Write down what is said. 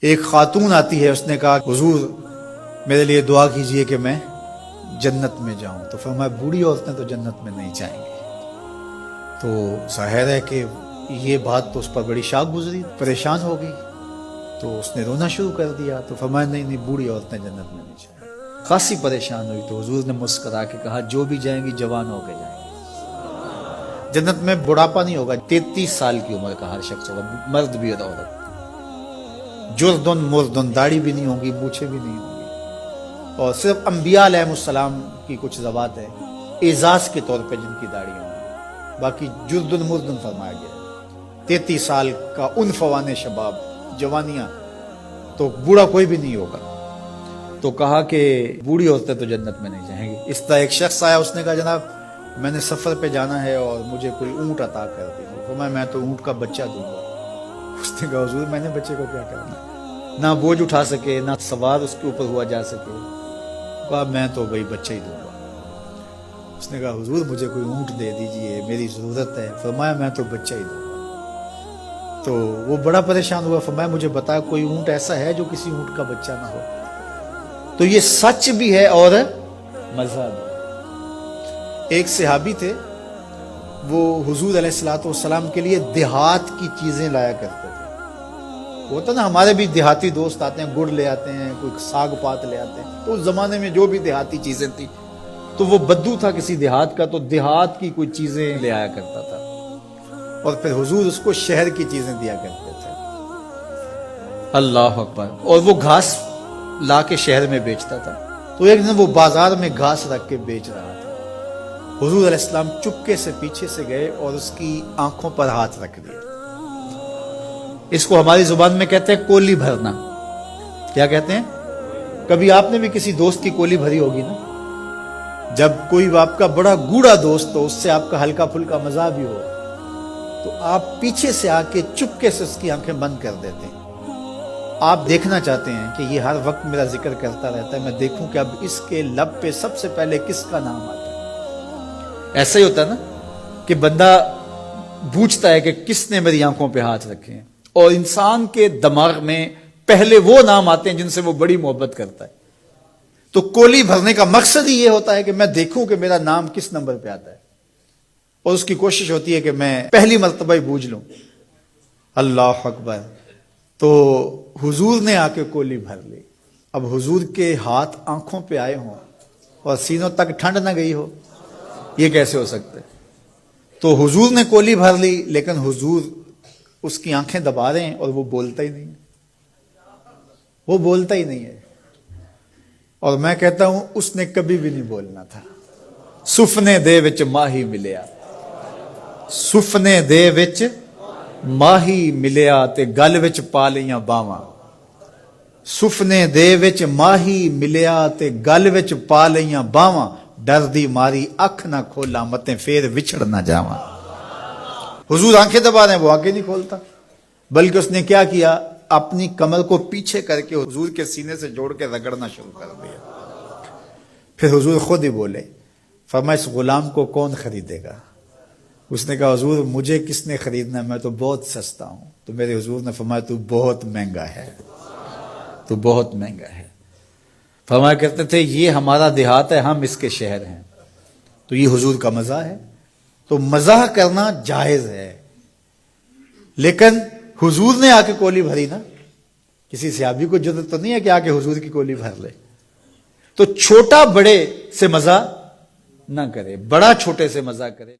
ایک خاتون آتی ہے، اس نے کہا حضور میرے لیے دعا کیجئے کہ میں جنت میں جاؤں. تو فرمایا بوڑھی عورتیں تو جنت میں نہیں جائیں گی. تو ظاہر ہے کہ یہ بات تو اس پر بڑی شاک گزری، پریشان ہو گئی. تو اس نے رونا شروع کر دیا. تو فرمایا نہیں بوڑھی عورتیں جنت میں نہیں جائیں گی. خاصی پریشان ہوئی تو حضور نے مسکرا کے کہا جو بھی جائیں گی جوان ہو کے جائیں گی. جنت میں بڑھاپا نہیں ہوگا، 33 سال کی عمر کا ہر شخص ہوگا، مرد بھی اور عورت. جردن مردن، داڑھی بھی نہیں ہوگی، مونچھیں بھی نہیں ہوں گی. اور صرف انبیاء علیہ السلام کی کچھ ذوات ہے اعزاز کے طور پہ جن کی داڑھی ہوں گی، باقی جردن مردن فرمایا گیا. 33 سال کا عنفوان شباب، جوانیاں، تو بوڑھا کوئی بھی نہیں ہوگا. تو کہا کہ بوڑھی عورتیں تو جنت میں نہیں جائیں گی. اس طرح ایک شخص آیا، اس نے کہا جناب میں نے سفر پہ جانا ہے اور مجھے کوئی اونٹ عطا کر دیجیے. میں تو اونٹ کا بچہ دوں گا. اس نے کہا حضور میں نے بچے کو کیا کرنا، نہ بوجھ اٹھا سکے نہ سوار اس کے اوپر ہوا جا سکے. کہا میں تو بھائی بچہ ہی دوں گا. اس نے کہا حضور مجھے کوئی اونٹ دے دیجئے، میری ضرورت ہے. فرمایا میں تو بچہ ہی دوں گا. تو وہ بڑا پریشان ہوا. فرمایا مجھے بتا کوئی اونٹ ایسا ہے جو کسی اونٹ کا بچہ نہ ہو. تو یہ سچ بھی ہے اور مزہ بھی. ایک صحابی تھے، وہ حضور علیہ السلام کے لیے دیہات کی چیزیں لایا کرتے تھے. ہوتا نا ہمارے بھی دیہاتی دوست آتے ہیں، گڑ لے آتے ہیں، کوئی ساگ پات لے آتے ہیں. تو اس زمانے میں جو بھی دیہاتی چیزیں تھیں، تو وہ بدو تھا کسی دیہات کا، تو دیہات کی کوئی چیزیں لے آیا کرتا تھا اور پھر حضور اس کو شہر کی چیزیں دیا کرتے تھے. اللہ اکبر. اور وہ گھاس لا کے شہر میں بیچتا تھا. تو ایک دن وہ بازار میں گھاس رکھ کے بیچ رہا تھا. حضور علیہ السلام چپکے سے پیچھے سے گئے اور اس کی آنکھوں پر ہاتھ رکھ دیا. اس کو ہماری زبان میں کہتے ہیں کولی بھرنا. کیا کہتے ہیں؟ کبھی آپ نے بھی کسی دوست کی کولی بھری ہوگی نا. جب کوئی آپ کا بڑا گوڑا دوست ہو، اس سے آپ کا ہلکا پھلکا مزاح بھی ہو، تو آپ پیچھے سے آ کے چپکے سے اس کی آنکھیں بند کر دیتے ہیں. آپ دیکھنا چاہتے ہیں کہ یہ ہر وقت میرا ذکر کرتا رہتا ہے، میں دیکھوں کہ اب اس کے لب پہ سب سے پہلے کس کا نام آتا ہے. ایسا ہی ہوتا ہے نا کہ بندہ پوچھتا ہے کہ کس نے میری آنکھوں پہ ہاتھ رکھے ہیں، اور انسان کے دماغ میں پہلے وہ نام آتے ہیں جن سے وہ بڑی محبت کرتا ہے. تو کولی بھرنے کا مقصد ہی یہ ہوتا ہے کہ میں دیکھوں کہ میرا نام کس نمبر پہ آتا ہے، اور اس کی کوشش ہوتی ہے کہ میں پہلی مرتبہ ہی بوجھ لوں. اللہ اکبر. تو حضور نے آ کے کولی بھر لی. اب حضور کے ہاتھ آنکھوں پہ آئے ہوں اور سینوں تک ٹھنڈ نہ گئی ہو، یہ کیسے ہو سکتا ہے؟ تو حضور نے کولی بھر لی، لیکن حضور اس کی آنکھیں دبا رہے ہیں اور وہ بولتا ہی نہیں. وہ بولتا ہی نہیں ہے. اور میں کہتا ہوں اس نے کبھی بھی نہیں بولنا تھا. سفنے دے وچ ماہی ملیا، سفنے دے وچ ماہی ملیا تے گل وچ پا لیاں باواں. سفنے دے وچ ماہی ملیا تے گل وچ پا لیاں باواں. ڈر دی ماری اکھ نہ کھولا متے پھر وچھڑ نہ جاواں. حضور آنکھیں دبا رہے ہیں، وہ آنکھیں نہیں کھولتا، بلکہ اس نے کیا کیا، اپنی کمر کو پیچھے کر کے حضور کے سینے سے جوڑ کے رگڑنا شروع کر دیا. پھر حضور خود ہی بولے. فرمایا اس غلام کو کون خریدے گا؟ اس نے کہا حضور مجھے کس نے خریدنا ہے، میں تو بہت سستا ہوں. تو میرے حضور نے فرمایا تو بہت مہنگا ہے، تو بہت مہنگا ہے. فرمایا کرتے تھے یہ ہمارا دیہات ہے، ہم اس کے شہر ہیں. تو یہ حضور کا مزاح ہے. تو مزاح کرنا جائز ہے، لیکن حضور نے آ کے کولی بھری نا. کسی صحابی کو جرأت تو نہیں ہے کہ آ کے حضور کی کولی بھر لے. تو چھوٹا بڑے سے مزاح نہ کرے، بڑا چھوٹے سے مزاح کرے.